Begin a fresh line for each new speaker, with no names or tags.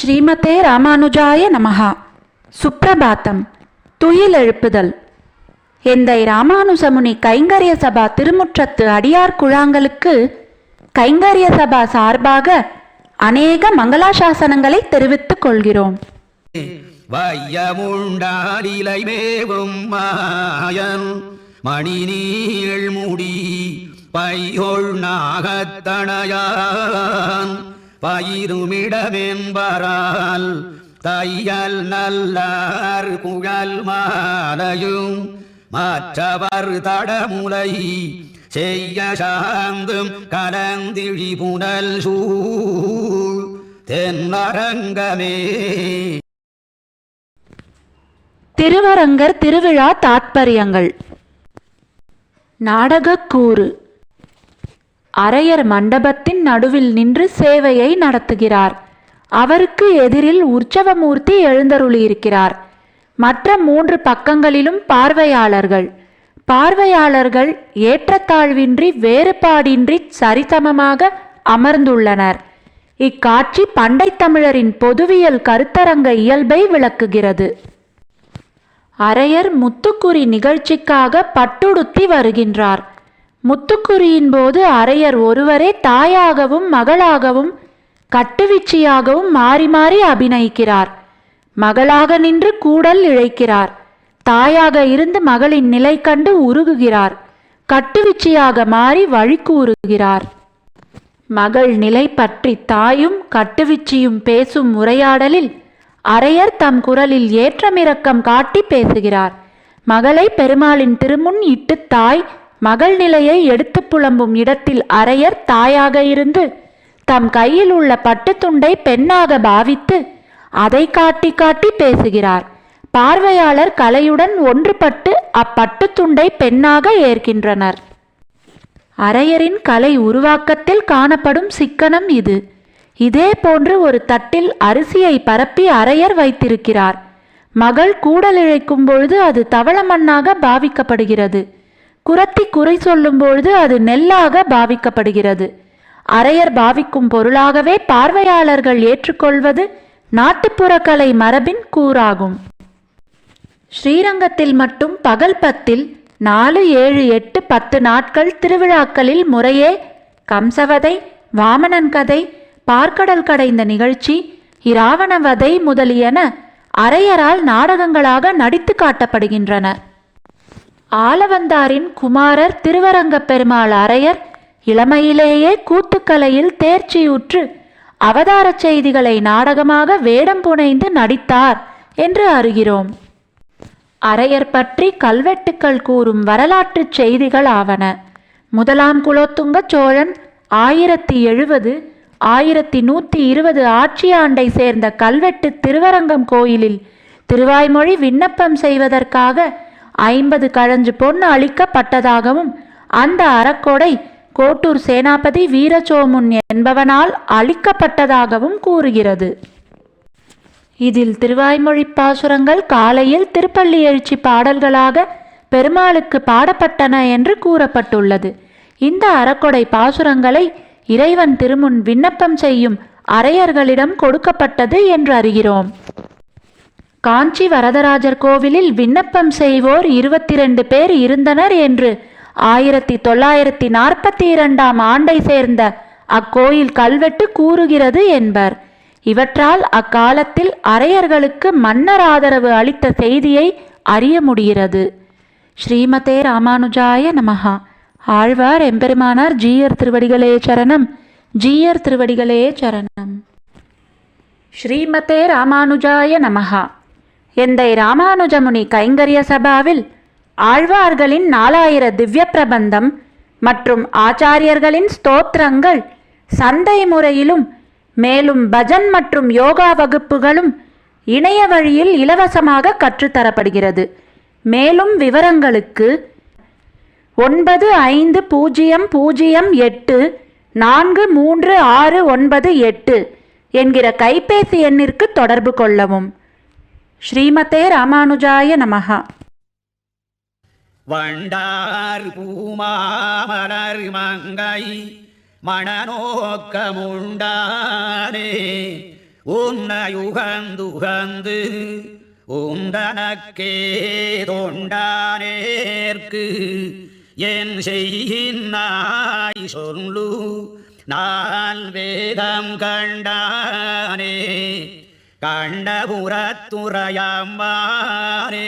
ஸ்ரீமதே ராமானுஜாய நமஹா. சுப்ரபாத்தம். துயில் எழுப்புதல். எந்தை ராமானுஜமுனி கைங்கரிய சபா திருமுற்றத்து அடியார் குழாங்களுக்கு கைங்கரிய சபா சார்பாக அநேக மங்களாசாசனங்களை தெரிவித்துக் கொள்கிறோம்.
வையமுண்டாடிலை மேவும் மாயன் மணிநீள் முடி பையொள் நாகத்தனையான் பயிருமிடமென்பரால் தையல் நல்லார் குழல் மாலையும் மற்றவர் தடமுலை செய்ய சாந்தும் கலந்திழி புனல் சூழ் தென்னரங்கமே.
திருவரங்கர் திருவிழா தாத்பரியங்கள். நாடகக்கூறு. அரையர் மண்டபத்தின் நடுவில் நின்று சேவையை நடத்துகிறார். அவருக்கு எதிரில் உற்சவமூர்த்தி எழுந்தருளியிருக்கிறார். மற்ற 3 பக்கங்களிலும் பார்வையாளர்கள் ஏற்றத்தாழ்வின்றி வேறுபாடின்றி சரிசமமாக அமர்ந்துள்ளனர். இக்காட்சி பண்டை தமிழரின் பொதுவியல் கருத்தரங்க இயல்பை விளக்குகிறது. அரையர் முத்துக்குறி நிகழ்ச்சிக்காக பட்டுடுத்தி வருகின்றார். முத்துக்குறியின் போது அரையர் ஒருவரே தாயாகவும் மகளாகவும் கட்டுவிச்சியாகவும் மாறி மாறி அபிநயிக்கிறார். மகளாக நின்று கூடல் இழைக்கிறார். தாயாக இருந்து மகளின் நிலை கண்டு உருகுகிறார். கட்டுவிச்சியாக மாறி வழி கூறுகிறார். மகள் நிலை பற்றி தாயும் கட்டுவிச்சியும் பேசும் உரையாடலில் அரையர் தம் குரலில் ஏற்றமிரக்கம் காட்டி பேசுகிறார். மகளை பெருமாளின் திருமுன் இட்டு தாய் மகள் நிலையை எடுத்து புலம்பும் இடத்தில் அரையர் தாயாக இருந்து தம் கையில் உள்ள பட்டுத்துண்டை பெண்ணாக பாவித்து அதை காட்டி காட்டி பேசுகிறார். பார்வையாளர் கலையுடன் ஒன்றுபட்டு அப்பட்டுத்துண்டை பெண்ணாக ஏற்கின்றனர். அரையரின் கலை உருவாக்கத்தில் காணப்படும் சிக்கனம் இது. இதே போன்று ஒரு தட்டில் அரிசியை பரப்பி அரையர் வைத்திருக்கிறார். மகள் கூடல் இழைக்கும் பொழுது அது தவள மண்ணாக பாவிக்கப்படுகிறது. குரத்தி குறை சொல்லும் பொழுது அது நெல்லாக பாவிக்கப்படுகிறது. அரையர் பாவிக்கும் பொருளாகவே பார்வையாளர்கள் ஏற்றுக்கொள்வது நாட்டுப்புற கலை மரபின் கூறாகும். ஸ்ரீரங்கத்தில் மட்டும் பகல் 10 4, 7, 8, 10 நாட்கள் திருவிழாக்களில் முறையே கம்சவதை, வாமனன் கதை, பார்க்கடல் கடைந்த நிகழ்ச்சி, இராவணவதை முதலியன அரையரால் நாடகங்களாக நடித்து காட்டப்படுகின்றன. ஆலவந்தாரின் குமாரர் திருவரங்க பெருமாள் அரையர் இளமையிலேயே கூத்துக்கலையில் தேர்ச்சியுற்று அவதார செய்திகளை நாடகமாக வேடம் புனைந்து நடித்தார் என்று அறிகிறோம். அரையர் பற்றி கல்வெட்டுக்கள் கூறும் வரலாற்று செய்திகள் ஆவன. 1ஆம் குலோத்துங்க சோழன் 1070 1120 ஆட்சி ஆண்டை சேர்ந்த கல்வெட்டு திருவரங்கம் கோயிலில் திருவாய்மொழி விண்ணப்பம் செய்வதற்காக 50 கழஞ்சு பொன் அளிக்கப்பட்டதாகவும் அந்த அறக்கொடை கோட்டூர் சேனாபதி வீரசோமுன் என்பவனால் அளிக்கப்பட்டதாகவும் கூறுகிறது. இதில் திருவாய்மொழி பாசுரங்கள் காலையில் திருப்பள்ளி எழுச்சி பாடல்களாக பெருமாளுக்கு பாடப்பட்டன என்று கூறப்பட்டுள்ளது. இந்த அறக்கொடை பாசுரங்களை இறைவன் திருமுன் விண்ணப்பம் செய்யும் அரையர்களிடம் கொடுக்கப்பட்டது என்று அறிகிறோம். காஞ்சி வரதராஜர் கோவிலில் விண்ணப்பம் செய்வோர் 22 பேர் இருந்தனர் என்று 1942ஆம் ஆண்டை சேர்ந்த அக்கோயில் கல்வெட்டு கூறுகிறது என்பர். இவற்றால் அக்காலத்தில் அரையர்களுக்கு மன்னர் ஆதரவு அளித்த செய்தியை அறிய முடிகிறது. ஸ்ரீமதே ராமானுஜாய நமஹா. ஆழ்வார் எம்பெருமானார் ஜீயர் திருவடிகளே சரணம். ஜீயர் திருவடிகளே சரணம். ஸ்ரீமதே ராமானுஜாய நமஹா. எந்தை ராமானுஜமுனி கைங்கரிய சபாவில் ஆழ்வார்களின் 4000 திவ்ய பிரபந்தம் மற்றும் ஆச்சாரியர்களின் ஸ்தோத்திரங்கள் சந்தை முறையிலும் மேலும் பஜன் மற்றும் யோகா வகுப்புகளும் இணைய வழியில் இலவசமாக கற்றுத்தரப்படுகிறது. மேலும் விவரங்களுக்கு 9508436698 என்கிற கைபேசி எண்ணிற்கு தொடர்பு கொள்ளவும். ஸ்ரீமதே ராமானுஜாய நமஹா.
வண்டார் பூமாமலர் மங்கை மணநோக்கமுண்டானே உன்னையுகந்துகந்து உந்தனக்கே தொண்டானேற்கு என் செய்யினாய் சொல்லு நான் வேதம் கண்டானே கண்டபுரத்துறையம்மானே